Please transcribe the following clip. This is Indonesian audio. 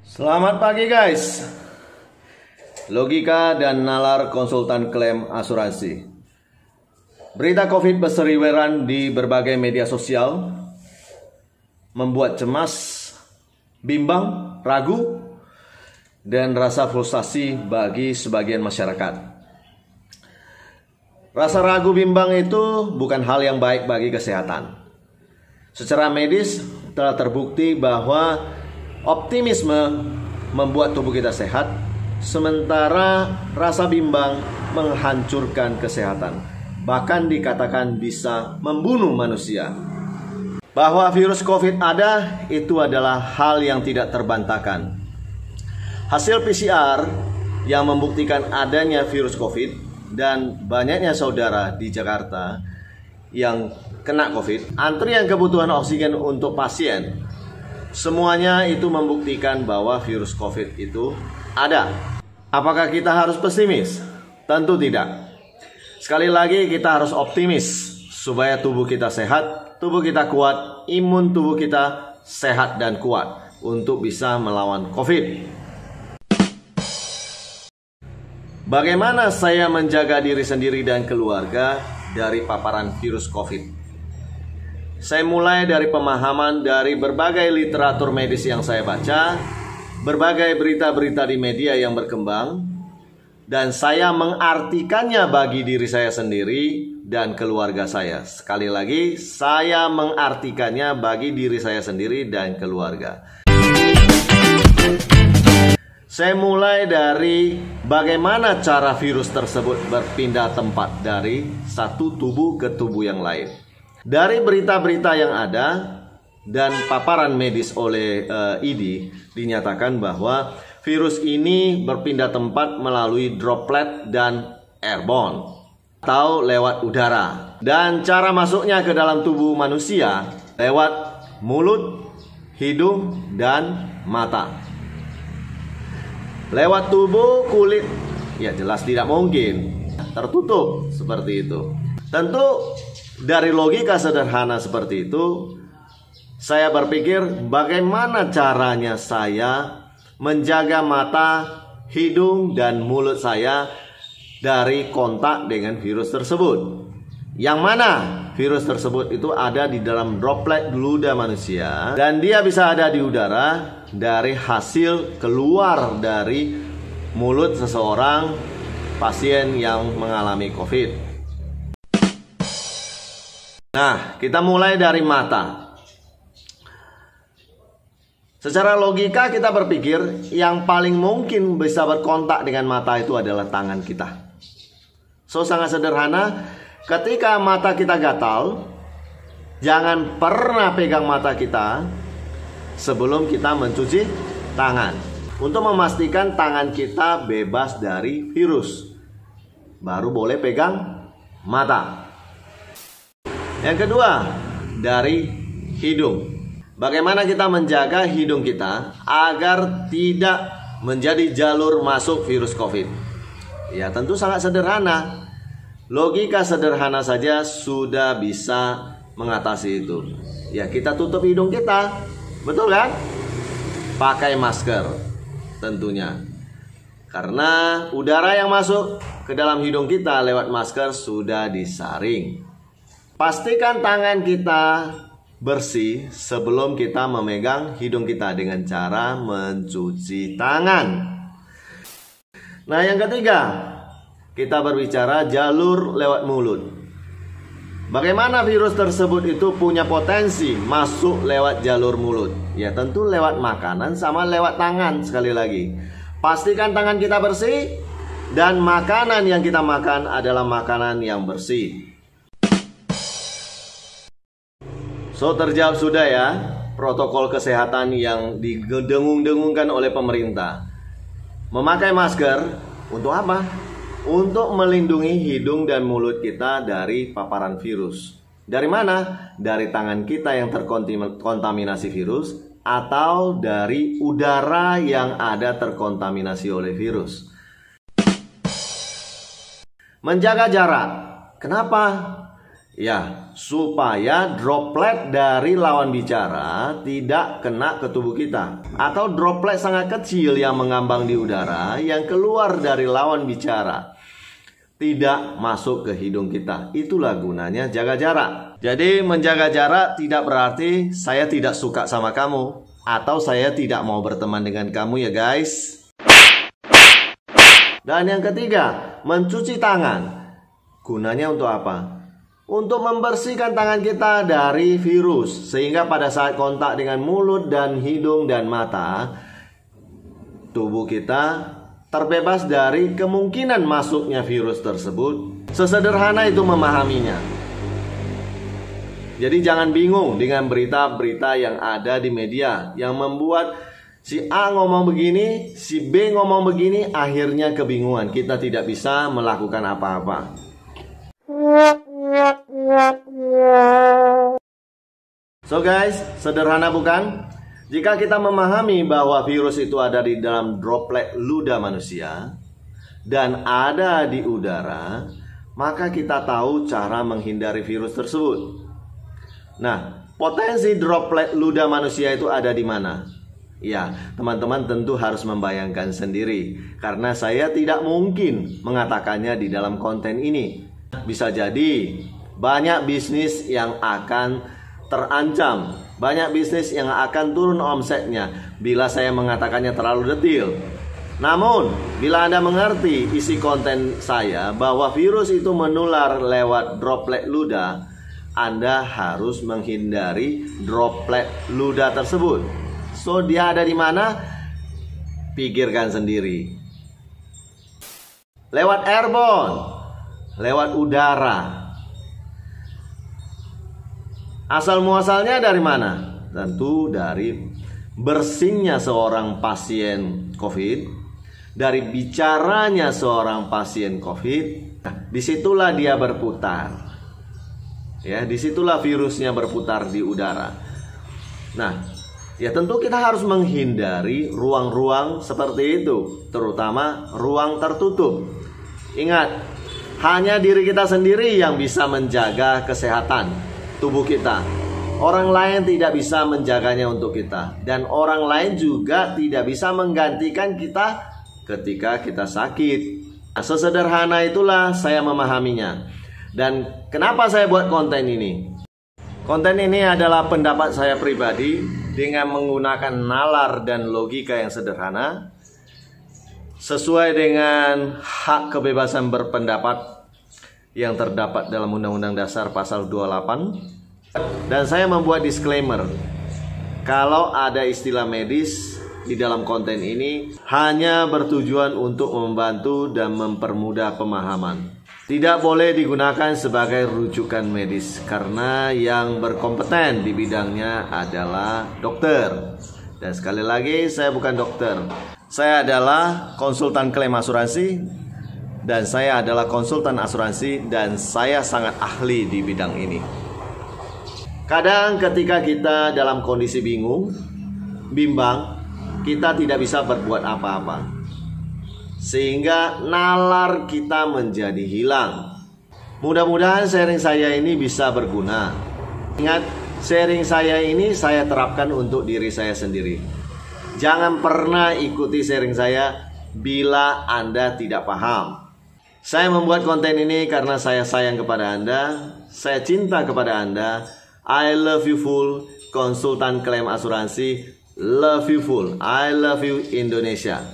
Selamat pagi guys. Logika dan nalar konsultan klaim asuransi. Berita COVID berseliweran di berbagai media sosial membuat cemas, bimbang, ragu, dan rasa frustasi bagi sebagian masyarakat. Rasa ragu bimbang itu bukan hal yang baik bagi kesehatan. Secara medis telah terbukti bahwa optimisme membuat tubuh kita sehat, sementara rasa bimbang menghancurkan kesehatan. Bahkan dikatakan bisa membunuh manusia. Bahwa virus COVID ada, itu adalah hal yang tidak terbantahkan. Hasil PCR yang membuktikan adanya virus COVID dan banyaknya saudara di Jakarta yang kena COVID, antrian kebutuhan oksigen untuk pasien, semuanya itu membuktikan bahwa virus COVID itu ada. Apakah kita harus pesimis? Tentu tidak. Sekali lagi kita harus optimis supaya tubuh kita sehat, tubuh kita kuat, imun tubuh kita sehat dan kuat untuk bisa melawan COVID. Bagaimana saya menjaga diri sendiri dan keluarga dari paparan virus COVID? Saya mulai dari pemahaman dari berbagai literatur medis yang saya baca, berbagai berita-berita di media yang berkembang, dan saya mengartikannya bagi diri saya sendiri dan keluarga saya. Sekali lagi, saya mengartikannya bagi diri saya sendiri dan keluarga. Saya mulai dari bagaimana cara virus tersebut berpindah tempat dari satu tubuh ke tubuh yang lain. Dari berita-berita yang ada dan paparan medis oleh ID dinyatakan bahwa virus ini berpindah tempat melalui droplet dan airborne atau lewat udara. Dan cara masuknya ke dalam tubuh manusia lewat mulut, hidung, dan mata. Lewat tubuh, kulit, ya jelas tidak mungkin. Tertutup seperti itu. Tentu dari logika sederhana seperti itu, saya berpikir bagaimana caranya saya menjaga mata, hidung, dan mulut saya dari kontak dengan virus tersebut. Yang mana virus tersebut itu ada di dalam droplet ludah manusia, dan dia bisa ada di udara dari hasil keluar dari mulut seseorang pasien yang mengalami COVID. Nah, kita mulai dari mata. Secara logika kita berpikir yang paling mungkin bisa berkontak dengan mata itu adalah tangan kita. So, sangat sederhana. Ketika mata kita gatal, jangan pernah pegang mata kita sebelum kita mencuci tangan, untuk memastikan tangan kita bebas dari virus. Baru boleh pegang mata. Yang kedua, dari hidung. Bagaimana kita menjaga hidung kita agar tidak menjadi jalur masuk virus COVID? Ya, tentu sangat sederhana. Logika sederhana saja sudah bisa mengatasi itu. Ya, kita tutup hidung kita. Betul kan? Pakai masker tentunya. Karena udara yang masuk ke dalam hidung kita lewat masker sudah disaring. Pastikan tangan kita bersih sebelum kita memegang hidung kita dengan cara mencuci tangan. Nah, yang ketiga, kita berbicara jalur lewat mulut. Bagaimana virus tersebut itu punya potensi masuk lewat jalur mulut? Ya, tentu lewat makanan sama lewat tangan. Sekali lagi, pastikan tangan kita bersih dan makanan yang kita makan adalah makanan yang bersih. So, terjawab sudah ya protokol kesehatan yang didengung-dengungkan oleh pemerintah. Memakai masker untuk apa? Untuk melindungi hidung dan mulut kita dari paparan virus. Dari mana? Dari tangan kita yang terkontaminasi virus atau dari udara yang ada terkontaminasi oleh virus. Menjaga jarak. Kenapa? Ya, supaya droplet dari lawan bicara tidak kena ke tubuh kita, atau droplet sangat kecil yang mengambang di udara yang keluar dari lawan bicara tidak masuk ke hidung kita. Itulah gunanya jaga jarak. Jadi menjaga jarak tidak berarti saya tidak suka sama kamu atau saya tidak mau berteman dengan kamu ya guys. Dan yang ketiga, mencuci tangan. Gunanya untuk apa? Untuk membersihkan tangan kita dari virus, sehingga pada saat kontak dengan mulut dan hidung dan mata, tubuh kita terbebas dari kemungkinan masuknya virus tersebut. Sesederhana itu memahaminya. Jadi jangan bingung dengan berita-berita yang ada di media yang membuat si A ngomong begini, si B ngomong begini, akhirnya kebingungan. Kita tidak bisa melakukan apa-apa. So guys, sederhana bukan? Jika kita memahami bahwa virus itu ada di dalam droplet ludah manusia dan ada di udara, maka kita tahu cara menghindari virus tersebut. Nah, potensi droplet ludah manusia itu ada di mana? Ya, teman-teman tentu harus membayangkan sendiri, karena saya tidak mungkin mengatakannya di dalam konten ini. Bisa jadi banyak bisnis yang akan terancam, banyak bisnis yang akan turun omsetnya bila saya mengatakannya terlalu detail. Namun, bila Anda mengerti isi konten saya bahwa virus itu menular lewat droplet ludah, Anda harus menghindari droplet ludah tersebut. So, dia ada di mana? Pikirkan sendiri. Lewat airborne, lewat udara. Asal muasalnya dari mana? Tentu dari bersinnya seorang pasien COVID, dari bicaranya seorang pasien COVID. Nah, disitulah dia berputar. Ya, disitulah virusnya berputar di udara. Nah, ya tentu kita harus menghindari ruang-ruang seperti itu, terutama ruang tertutup. Ingat, hanya diri kita sendiri yang bisa menjaga kesehatan tubuh kita. Orang lain tidak bisa menjaganya untuk kita, dan orang lain juga tidak bisa menggantikan kita ketika kita sakit. Nah, sesederhana itulah saya memahaminya. Dan kenapa saya buat konten ini? Konten ini adalah pendapat saya pribadi dengan menggunakan nalar dan logika yang sederhana, sesuai dengan hak kebebasan berpendapat yang terdapat dalam Undang-Undang Dasar pasal 28. Dan saya membuat disclaimer, kalau ada istilah medis di dalam konten ini hanya bertujuan untuk membantu dan mempermudah pemahaman. Tidak boleh digunakan sebagai rujukan medis, karena yang berkompeten di bidangnya adalah dokter. Dan sekali lagi, saya bukan dokter. Saya adalah konsultan klaim asuransi, dan saya adalah konsultan asuransi, dan saya sangat ahli di bidang ini. Kadang ketika kita dalam kondisi bingung, bimbang, kita tidak bisa berbuat apa-apa, sehingga nalar kita menjadi hilang. Mudah-mudahan sharing saya ini bisa berguna. Ingat, sharing saya ini saya terapkan untuk diri saya sendiri. Jangan pernah ikuti sharing saya bila Anda tidak paham. Saya membuat konten ini karena saya sayang kepada Anda, saya cinta kepada Anda. I love you full, konsultan klaim asuransi. Love you full. I love you Indonesia.